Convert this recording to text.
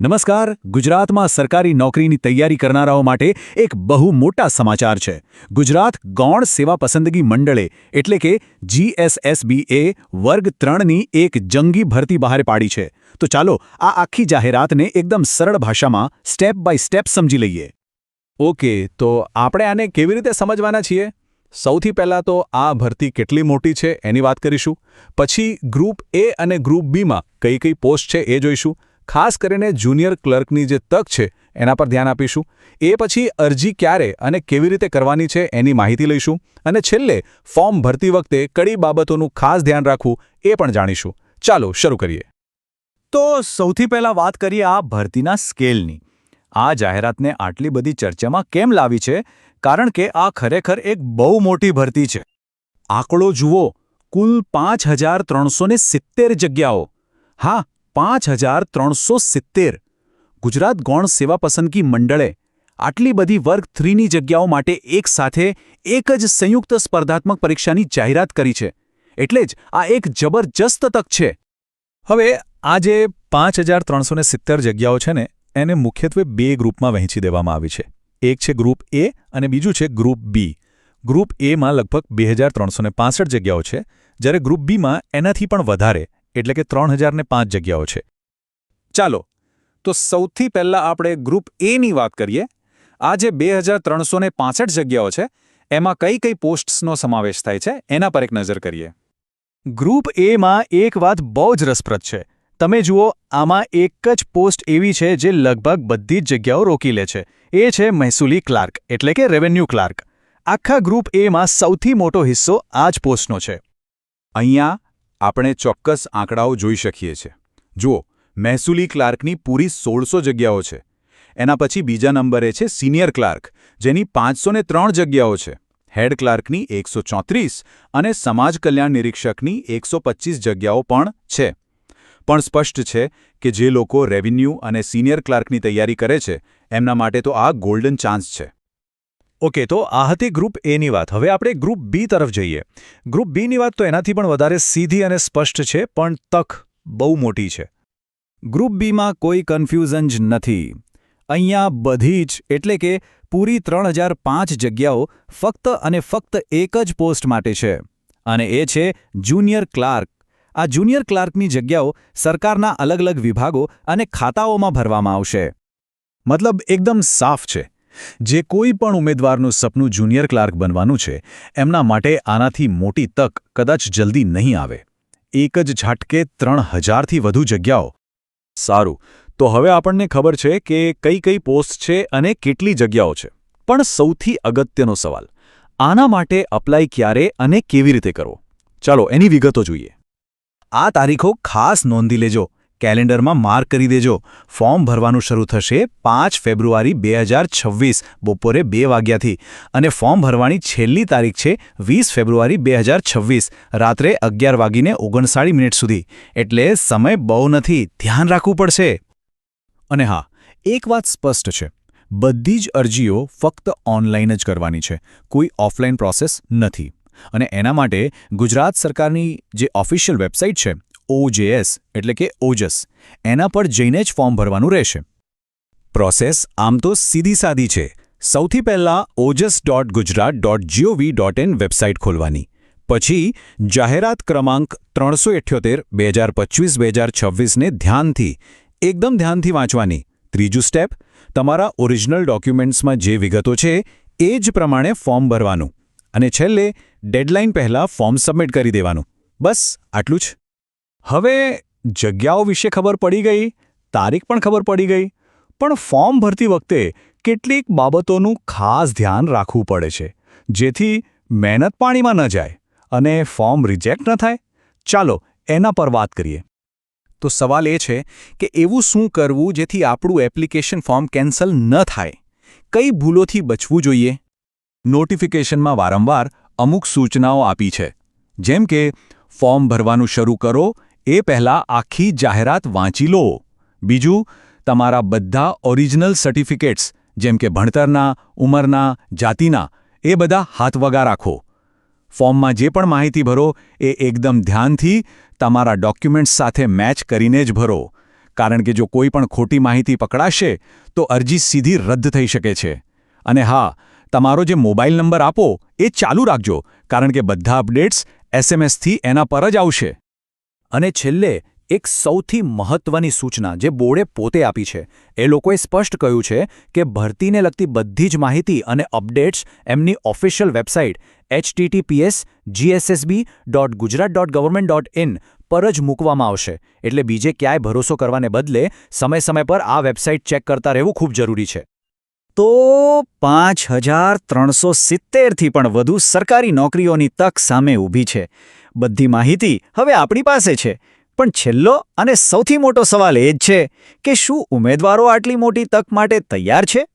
નમસ્કાર. ગુજરાતમાં સરકારી નોકરીની તૈયારી કરનારાઓ માટે એક બહુ મોટા સમાચાર છે. ગુજરાત ગૌણ સેવા પસંદગી મંડળે એટલે કે GSSBએ વર્ગ 3ની એક જંગી ભરતી બહાર પાડી છે. તો ચાલો આ આખી જાહેરાતને એકદમ સરળ ભાષામાં સ્ટેપ બાય સ્ટેપ સમજી લઈએ. ઓકે, તો આપણે આને કેવી રીતે સમજવાના છીએ? સૌથી પહેલાં તો આ ભરતી કેટલી મોટી છે એની વાત કરીશું. પછી ગ્રુપ એ અને ગ્રુપ બીમાં કઈ કઈ પોસ્ટ છે એ જોઈશું. ખાસ કરીને જુનિયર ક્લર્કની જે તક છે એના પર ધ્યાન આપીશું. એ પછી અરજી ક્યારે અને કેવી રીતે કરવાની છે એની માહિતી લઈશું. અને છેલ્લે ફોર્મ ભરતી વખતે કઈ બાબતોનું ખાસ ધ્યાન રાખવું એ પણ જાણીશું. ચાલો શરૂ કરીએ. તો સૌથી પહેલાં વાત કરીએ આ ભરતીના સ્કેલની. આ જાહેરાતને આટલી બધી ચર્ચામાં કેમ લાવી છે? કારણ કે આ ખરેખર એક બહુ મોટી ભરતી છે. આંકડો જુઓ, કુલ 5370 જગ્યાઓ. હા, 5370. ગુજરાત ગૌણ સેવા પસંદગી મંડળે આટલી બધી વર્ગ 3ની જગ્યાઓ માટે એક સાથે એક જ સંયુક્ત સ્પર્ધાત્મક પરીક્ષાની જાહેરાત કરી છે. એટલે જ આ એક જબરજસ્ત તક છે. હવે આ જે 5370 જગ્યાઓ છે ને એને મુખ્યત્વે બે ગ્રુપમાં વહેંચી દેવામાં આવી છે. એક છે ગ્રુપ એ અને બીજું છે ગ્રુપ બી. ગ્રુપ એમાં લગભગ 2365 જગ્યાઓ છે, જ્યારે ગ્રુપ બીમાં એનાથી પણ વધારે એટલે કે 3005 જગ્યાઓ છે. ચાલો, તો સૌથી પહેલાં આપણે ગ્રુપ એની વાત કરીએ. આ જે 2365 જગ્યાઓ છે એમાં કઈ કઈ પોસ્ટ્સનો સમાવેશ થાય છે એના પર એક નજર કરીએ. ગ્રુપ એમાં એક વાત બહુ જ રસપ્રદ છે. તમે જુઓ, આમાં એક જ પોસ્ટ એવી છે જે લગભગ બધી જ જગ્યાઓ રોકી લે છે. એ છે મહેસૂલી ક્લાર્ક એટલે કે રેવન્યુ ક્લાર્ક. આખા ગ્રુપ એમાં સૌથી મોટો હિસ્સો આ જ પોસ્ટનો છે. અહીંયા આપણે ચોક્કસ આંકડાઓ જોઈ શકીએ છીએ. જુઓ, મહેસૂલી ક્લાર્કની પૂરી 1600 જગ્યાઓ છે. એના પછી બીજા નંબરે છે સિનિયર ક્લાર્ક, જેની 503 જગ્યાઓ છે. હેડ ક્લાર્કની 134 અને સમાજ કલ્યાણ નિરીક્ષકની 125 જગ્યાઓ પણ છે. પણ સ્પષ્ટ છે કે જે લોકો રેવન્યુ અને સિનિયર ક્લાર્કની તૈયારી કરે છે એમના માટે તો આ ગોલ્ડન ચાન્સ છે. ઓકે, તો આ હતી ગ્રુપ એની વાત. હવે આપણે ગ્રુપ બી તરફ જઈએ. ગ્રુપ બીની વાત તો એનાથી પણ વધારે સીધી અને સ્પષ્ટ છે, પણ તક બહુ મોટી છે. ગ્રુપ બીમાં કોઈ કન્ફ્યુઝન જ નથી. અહીંયા બધી જ એટલે કે પૂરી 3005 જગ્યાઓ ફક્ત અને ફક્ત એક જ પોસ્ટ માટે છે, અને એ છે જુનિયર ક્લાર્ક. આ જુનિયર ક્લાર્કની જગ્યાઓ સરકારના અલગ અલગ વિભાગો અને ખાતાઓમાં ભરવામાં આવશે. મતલબ એકદમ સાફ છે. જે કોઈ પણ ઉમેદવારનું સપનું જુનિયર ક્લાર્ક બનવાનું છે એમના માટે આનાથી મોટી તક કદાચ જલ્દી નહીં આવે. એક જ ઝાટકે 3000થી વધુ જગ્યાઓ. સારું, તો હવે આપણને ખબર છે કે કઈ કઈ પોસ્ટ છે અને કેટલી જગ્યાઓ છે. પણ સૌથી અગત્યનો સવાલ, આના માટે અપ્લાય ક્યારે અને કેવી રીતે કરવો? ચાલો એની વિગતો જોઈએ. આ તારીખો ખાસ નોંધી લેજો, કેલેન્ડરમાં માર્ક કરી દેજો. ફોર્મ ભરવાનું શરૂ થશે 5 ફેબ્રુઆરી 2026 બપોરે 2 વાગ્યાથી અને ફોર્મ ભરવાની છેલ્લી તારીખ છે 20 ફેબ્રુઆરી 2026 રાત્રે 11:59 સુધી. એટલે સમય બહુ નથી, ધ્યાન રાખવું પડશે. અને હા, એક વાત સ્પષ્ટ છે, બધી જ અરજીઓ ફક્ત ઓનલાઈન જ કરવાની છે. કોઈ ઓફલાઈન પ્રોસેસ નથી. અને એના માટે ગુજરાત સરકારની જે ઓફિશિયલ વેબસાઇટ છે OJS એટલે કે ઓજસ, એના પર જઈને જ ફોર્મ ભરવાનું રહેશે. પ્રોસેસ આમ તો સીધી સાદી છે. સૌથી પહેલાં ojas.gujarat.gov.in વેબસાઇટ ખોલવાની. પછી જાહેરાત ક્રમાંક 378/2025-2026ને એકદમ ધ્યાનથી વાંચવાની. ત્રીજું સ્ટેપ, તમારા ઓરિજિનલ ડોક્યુમેન્ટ્સમાં જે વિગતો છે એ જ પ્રમાણે ફોર્મ ભરવાનું. અને છેલ્લે ડેડલાઇન પહેલાં ફોર્મ સબમિટ કરી દેવાનું. બસ આટલું જ. હવે જગ્યાઓ વિશે ખબર પડી ગઈ, તારીખ પણ ખબર પડી ગઈ, પણ ફોર્મ ભરતી વખતે કેટલીક બાબતોનું ખાસ ધ્યાન રાખવું પડે છે, જેથી મહેનત પાણીમાં ન જાય અને ફોર્મ રિજેક્ટ ન થાય. ચાલો એના પર વાત કરીએ. તો સવાલ એ છે કે એવું શું કરવું જેથી આપણું એપ્લિકેશન ફોર્મ કેન્સલ ન થાય? કઈ ભૂલોથી બચવું જોઈએ? નોટિફિકેશનમાં વારંવાર અમુક સૂચનાઓ આપી છે, જેમ કે ફોર્મ ભરવાનું શરૂ કરો એ પહેલાં આખી જાહેરાત વાંચી લો. બીજું, તમારા બધા ઓરિજિનલ સર્ટિફિકેટ્સ જેમ કે ભણતરના, ઉંમરના, જાતિના એ બધા હાથવગા રાખો. ફોર્મમાં જે પણ માહિતી ભરો એ એકદમ ધ્યાનથી તમારા ડોક્યુમેન્ટ્સ સાથે મેચ કરીને જ ભરો. કારણ કે જો કોઈ પણ ખોટી માહિતી પકડાશે તો અરજી સીધી રદ થઈ શકે છે. અને હા, તમારો જે મોબાઈલ નંબર આપો એ ચાલુ રાખજો, કારણ કે બધા અપડેટ્સ એસએમએસથી એના પર જ આવશે. અને છેલ્લે એક સૌથી મહત્વની સૂચના જે બોર્ડે પોતે આપી છે, એ લોકોએ સ્પષ્ટ કહ્યું છે કે ભરતીને લગતી બધી જ માહિતી અને અપડેટ્સ એમની ઓફિશિયલ વેબસાઇટ https://gssb.gujarat.government.in પર જ મૂકવામાં આવશે. એટલે બીજે ક્યાંય ભરોસો કરવાને બદલે સમય પર આ વેબસાઇટ ચેક કરતા રહેવું ખૂબ જરૂરી છે. તો 5370થી પણ વધુ સરકારી નોકરીઓની તક સામે ઊભી છે. બધી માહિતી હવે આપણી પાસે છે, પણ છેલ્લો અને સૌથી મોટો સવાલ એ જ છે કે શું ઉમેદવારો આટલી મોટી તક માટે તૈયાર છે?